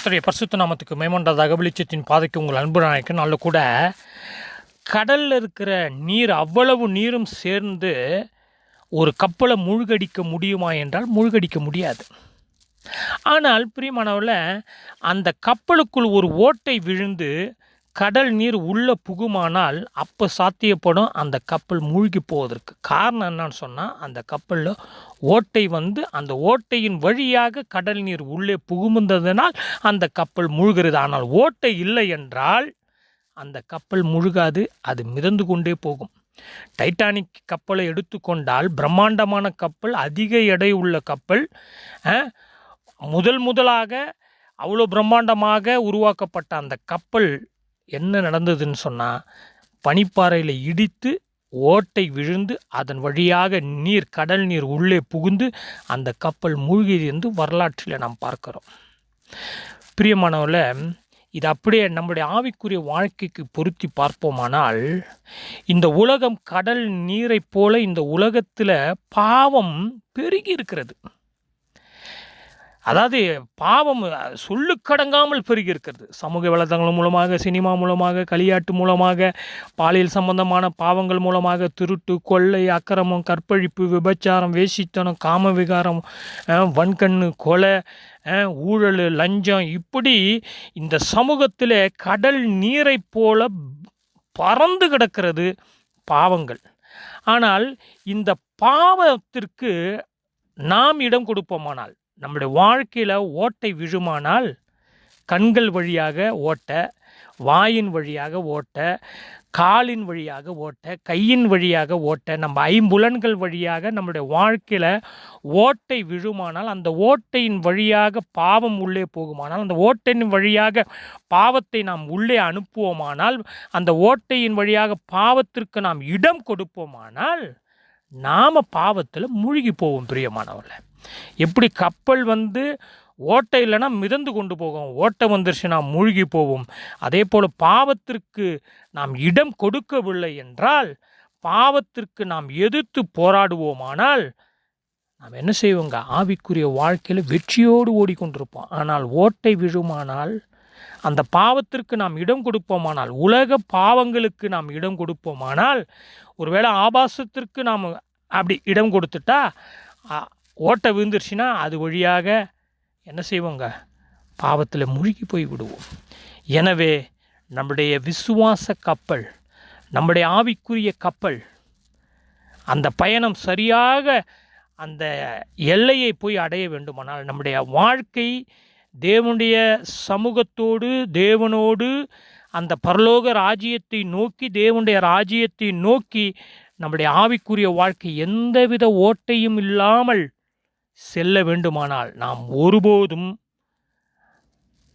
கர்த்தருடைய பரிசுத்த நாமத்துக்கு மேம்பட்டதாக வெளிச்சத்தின் பாதைக்கு உங்கள் அன்பு நாயக்கன். நல்ல கூட கடலில் இருக்கிற நீர் அவ்வளவு நீரும் சேர்ந்து ஒரு கப்பலை மூழ்கடிக்க முடியுமா என்றால் மூழ்கடிக்க முடியாது. ஆனால் பிரியமானவர்களே, அந்த கப்பலுக்குள் ஒரு ஓட்டை விழுந்து கடல் நீர் உள்ளே புகுமானால் அப்போ சாத்தியப்படும் அந்த கப்பல் மூழ்கி போவதற்கு. காரணம் என்னன்னு சொன்னால், அந்த கப்பலில் ஓட்டை அந்த ஓட்டையின் வழியாக கடல் நீர் உள்ளே புகுந்ததினால் அந்த கப்பல் மூழ்கிறது. ஆனால் ஓட்டை இல்லை என்றால் அந்த கப்பல் முழுகாது, அது மிதந்து கொண்டே போகும். டைட்டானிக் கப்பலை எடுத்துக்கொண்டால் பிரம்மாண்டமான கப்பல், அதிக எடை உள்ள கப்பல். முதலாக அவ்வளோ பிரம்மாண்டமாக உருவாக்கப்பட்ட அந்த கப்பல் என்ன நடந்ததுன்னு சொன்னால், பனிப்பாறையில் இடித்து ஓட்டை விழுந்து அதன் வழியாக கடல் நீர் உள்ளே புகுந்து அந்த கப்பல் மூழ்கியது என்று வரலாற்றில் நாம் பார்க்கிறோம். பிரியமானவர்களே, இது அப்படியே நம்முடைய ஆவிக்குரிய வாழ்க்கைக்கு பொருத்தி பார்ப்போமானால், இந்த உலகம் கடல் நீரைப் போல இந்த உலகத்தில் பாவம் பெருகி இருக்கிறது. அதாவது பாவம் சொல்லுக்கடங்காமல் பெருகி இருக்கிறது. சமூக வலைதளங்கள் மூலமாக, சினிமா மூலமாக, களியாட்டு மூலமாக, பாலியல் சம்பந்தமான பாவங்கள் மூலமாக, திருட்டு, கொள்ளை, அக்கிரமம், கற்பழிப்பு, விபச்சாரம், வேசித்தனம், காம விகாரம், வன்கண்ணு, கொலை, ஊழல், லஞ்சம், இப்படி இந்த சமூகத்தில் கடல் நீரை போல பறந்து கிடக்கிறது பாவங்கள். ஆனால் இந்த பாவத்திற்கு நாம் இடம் கொடுப்போமானால், நம்முடைய வாழ்க்கையில் ஓட்டை விழுமானால், கண்கள் வழியாக ஓட்ட, வாயின் வழியாக ஓட்ட, காலின் வழியாக ஓட்ட, கையின் வழியாக ஓட்ட, நம்ம ஐம்புலன்கள் வழியாக நம்முடைய வாழ்க்கையில் ஓட்டை விழுமானால், அந்த ஓட்டையின் வழியாக பாவம் உள்ளே போகுமானால், அந்த ஓட்டையின் வழியாக பாவத்தை நாம் உள்ளே அனுப்புவோமானால், அந்த ஓட்டையின் வழியாக பாவத்திற்கு நாம் இடம் கொடுப்போமானால், நாம் பாவத்தில் மூழ்கி போவோம். பிரியமானவர்களே, எப்படி கப்பல் ஓட்டை இல்லைன்னா மிதந்து கொண்டு போகும், ஓட்டை வந்துருச்சுன்னா மூழ்கி போவோம். அதே போல் பாவத்திற்கு நாம் இடம் கொடுக்கவில்லை என்றால், பாவத்திற்கு நாம் எதிர்த்து போராடுவோமானால், நாம் என்ன செய்வோங்க? ஆவிக்குரிய வாழ்க்கையில் வெற்றியோடு ஓடிக்கொண்டிருப்போம். ஆனால் ஓட்டை விழுமானால், அந்த பாவத்திற்கு நாம் இடம் கொடுப்போமானால், உலக பாவங்களுக்கு நாம் இடம் கொடுப்போமானால், ஒருவேளை ஆபாசத்திற்கு நாம் அப்படி இடம் கொடுத்துட்டா ஓட்டை விழுந்துருச்சுன்னா அது வழியாக என்ன செய்வோங்க? பாவத்தில் மூழ்கி போய் விடுவோம். எனவே நம்முடைய விசுவாச கப்பல், நம்முடைய ஆவிக்குரிய கப்பல், அந்த பயணம் சரியாக அந்த எல்லையை போய் அடைய வேண்டுமானால், நம்முடைய வாழ்க்கை தேவனுடைய சமூகத்தோடு, தேவனோடு, அந்த பரலோக ராஜ்யத்தை நோக்கி, தேவனுடைய ராஜ்யத்தை நோக்கி நம்முடைய ஆவிக்குரிய வாழ்க்கை எந்தவித ஓட்டையும் இல்லாமல் செல்ல வேண்டுமானால், நாம் ஒருபோதும்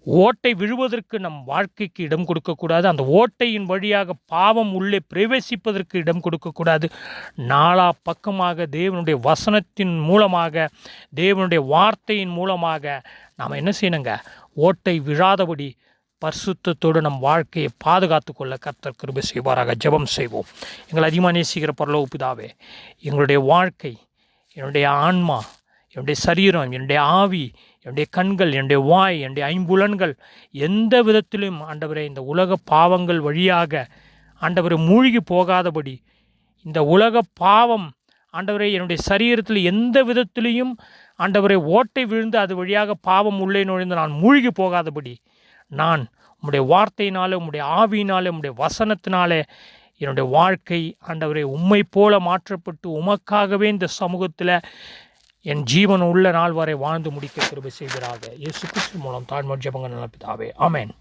ஓட்டை விழுவதற்கு நம் வாழ்க்கைக்கு இடம் கொடுக்கக்கூடாது. அந்த ஓட்டையின் வழியாக பாவம் உள்ளே பிரவேசிப்பதற்கு இடம் கொடுக்கக்கூடாது. நாலா பக்கமாக தேவனுடைய வசனத்தின் மூலமாக, தேவனுடைய வார்த்தையின் மூலமாக நாம் என்ன செய்யணுங்க? ஓட்டை விழாதபடி பரிசுத்தத்தோடு நம் வாழ்க்கையை பாதுகாத்து கொள்ள கர்த்தர் கிருபை செய்வாராக. ஜெபம் செய்வோம். எங்களை அதிகமாக நேசிக்கிற பரலோக பிதாவே, எங்களுடைய வாழ்க்கை, என்னுடைய ஆன்மா, என்னுடைய சரீரம், என்னுடைய ஆவி, என்னுடைய கண்கள், என்னுடைய வாய், என்னுடைய ஐம்புலன்கள் எந்த விதத்திலும் ஆண்டவரே இந்த உலக பாவங்கள் வழியாக ஆண்டவரை மூழ்கி போகாதபடி, இந்த உலக பாவம் ஆண்டவரை என்னுடைய சரீரத்தில் எந்த விதத்திலையும் ஆண்டவரை ஓட்டை விழுந்து அது வழியாக பாவம் உள்ளே நுழைந்து நான் மூழ்கி போகாதபடி, நான் உம்முடைய வார்த்தையினாலே, உம்முடைய ஆவியினாலே, உம்முடைய வசனத்தினாலே என்னுடைய வாழ்க்கை ஆண்டவரை உம்மை போல மாற்றப்பட்டு உமக்காகவே இந்த சமூகத்தில் என் ஜீவன் உள்ள நாள் வரை வாழ்ந்து முடிக்க கிருபை செய்கிறாக. இயேசு கிறிஸ்து மூலம் தாழ்மை ஜெபங்கள் நல்ல பிதாவே, ஆமென்.